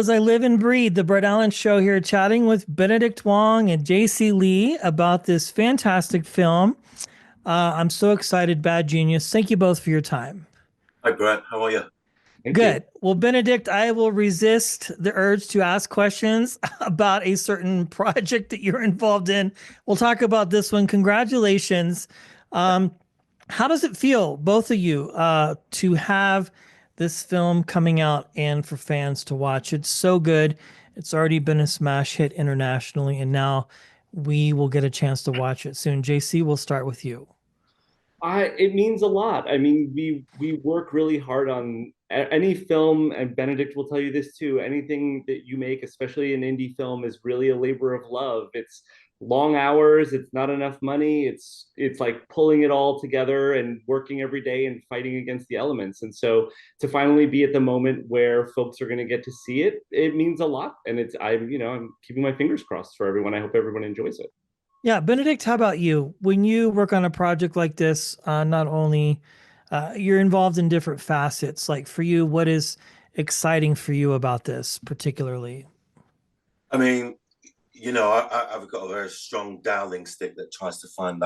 as I live and breathe the Brett Allan Show here, chatting with Benedict Wong and J.C. Lee about this fantastic film. I'm so excited, Bad Genius. Thank you both for your time. Hi, Brett. How are you? Thank you. Good. Well, Benedict, I will resist the urge to ask questions about a certain project that you're involved in. We'll talk about this one. Congratulations. Um, how does it feel, both of you, to have this film coming out and for fans to watch? It's so good. It's already been a smash hit internationally, and now we will get a chance to watch it soon. JC, we'll start with you. It means a lot. I mean, we work really hard on any film, and Benedict will tell you this too. Anything that you make, especially an indie film, is really a labor of love. It's long hours, it's not enough money, it's like pulling it all together and working every day and fighting against the elements. And so to finally be at the moment where folks are going to get to see it, it means a lot. And I'm keeping my fingers crossed for everyone. I hope everyone enjoys it. Yeah, Benedict, how about you? When you work on a project like this, not only you're involved in different facets, like for you, what is exciting for you about this particularly? I mean, I've got a very strong dowling stick that tries to find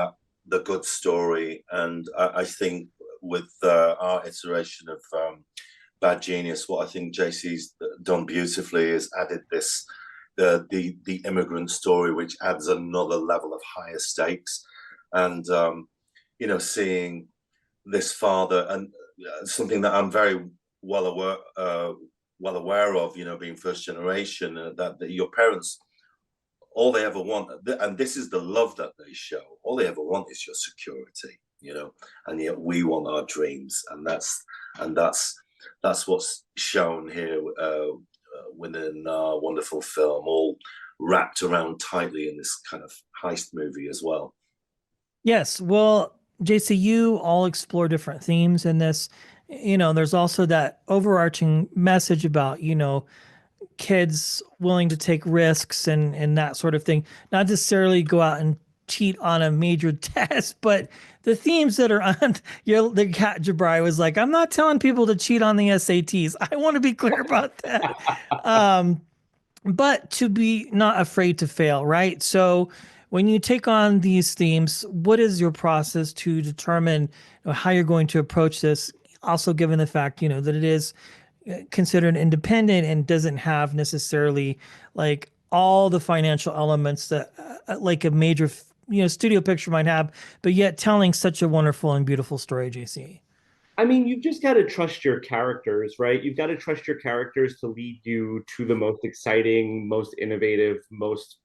the good story, and I think with our iteration of Bad Genius, what I think JC's done beautifully is added this the immigrant story, which adds another level of higher stakes, and seeing this father and something that I'm very well aware of, being first generation, that your parents, all they ever want, and this is the love that they show, all they ever want is your security, and yet we want our dreams, and that's what's shown here within our wonderful film, all wrapped around tightly in this kind of heist movie as well. Yes, well, JC, you all explore different themes in this. There's also that overarching message about, kids willing to take risks and that sort of thing. Not necessarily go out and cheat on a major test, but the themes that are on the cat Jabari was like, I'm not telling people to cheat on the SATs. I want to be clear about that. Um, but to be not afraid to fail, right? So when you take on these themes, what is your process to determine how you're going to approach this? Also, given the fact, that it is considered independent and doesn't have necessarily like all the financial elements that like a major, studio picture might have, but yet telling such a wonderful and beautiful story, JC. I mean, you've just got to trust your characters, right? You've got to trust your characters to lead you to the most exciting, most innovative, most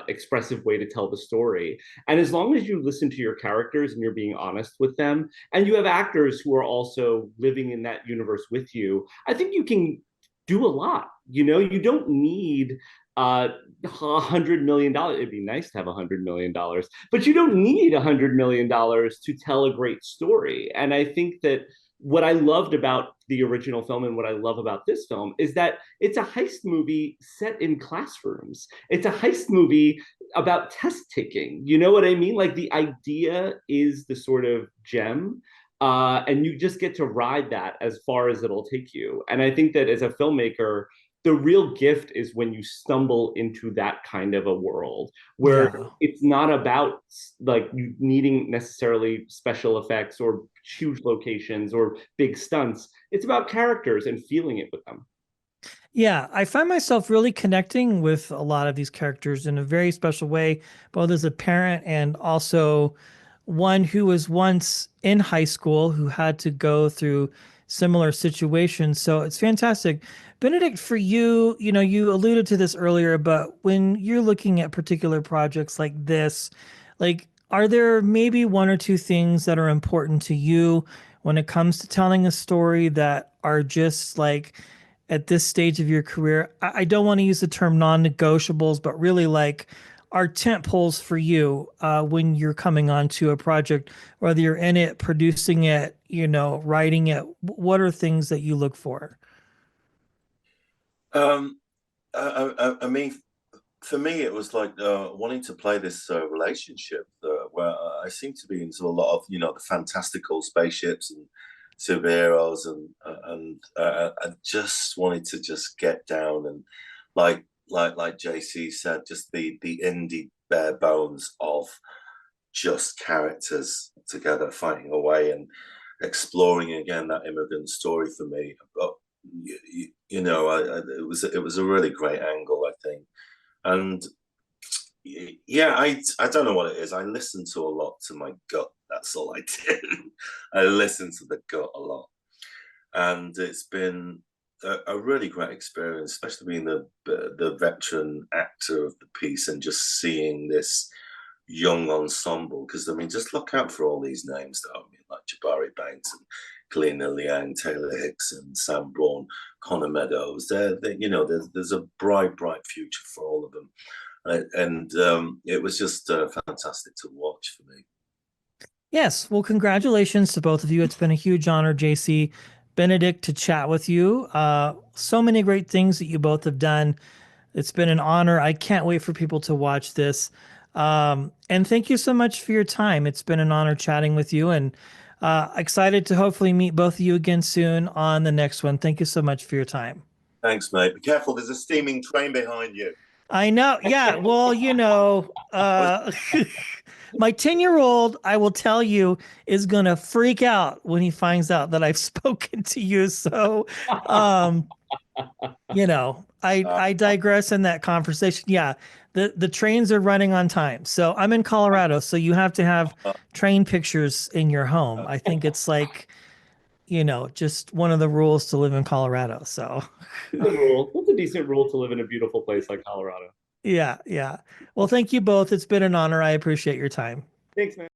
expressive way to tell the story. And as long as you listen to your characters and you're being honest with them, and you have actors who are also living in that universe with you, I think you can do a lot. You don't need $100 million. It'd be nice to have $100 million, but you don't need $100 million to tell a great story. And I think that what I loved about the original film and what I love about this film is that it's a heist movie set in classrooms. It's a heist movie about test taking. You know what I mean? Like the idea is the sort of gem. And you just get to ride that as far as it'll take you. And I think that as a filmmaker, the real gift is when you stumble into that kind of a world where Yeah. it's not about like you needing necessarily special effects or huge locations or big stunts. It's about characters and feeling it with them. Yeah, I find myself really connecting with a lot of these characters in a very special way, both as a parent and also one who was once in high school who had to go through similar situations. So it's fantastic. Benedict, for you, you alluded to this earlier, but when you're looking at particular projects like this, like, are there maybe one or two things that are important to you when it comes to telling a story that are just like, at this stage of your career, I don't want to use the term non-negotiables, but really like are tent poles for you when you're coming onto a project, whether you're in it, producing it, writing it. What are things that you look for? Um, I mean, for me, it was like wanting to play this relationship where I seem to be into a lot of, the fantastical spaceships and superheroes, and I just wanted to just get down and like JC said, just the indie bare bones of just characters together fighting away and exploring again that immigrant story for me. But it was a really great angle, I think. And yeah, I don't know what it is. I listen to a lot to my gut. That's all I do. I listen to the gut a lot, and it's been a really great experience, especially being the veteran actor of the piece and just seeing this young ensemble. Because I mean, just look out for all these names, though. I mean, like Jabari Banks and Callina Liang, Taylor Hickson, Sam Braun, Connor Meadows. There's a bright future for all of them. And it was just fantastic to watch for me. Yes. Well, congratulations to both of you. It's been a huge honor, JC, Benedict, to chat with you. So many great things that you both have done. It's been an honor. I can't wait for people to watch this. And thank you so much for your time. It's been an honor chatting with you, and excited to hopefully meet both of you again soon on the next one. Thank you so much for your time. Thanks, mate. Be careful. There's a steaming train behind you. I know. Yeah. Well, my 10-year-old, I will tell you, is going to freak out when he finds out that I've spoken to you. So, I digress in that conversation. Yeah. The trains are running on time. So I'm in Colorado. So you have to have train pictures in your home. I think it's like, just one of the rules to live in Colorado. So The rule. That's a decent rule to live in a beautiful place like Colorado. yeah. Well, thank you both. It's been an honor. I appreciate your time. Thanks, man.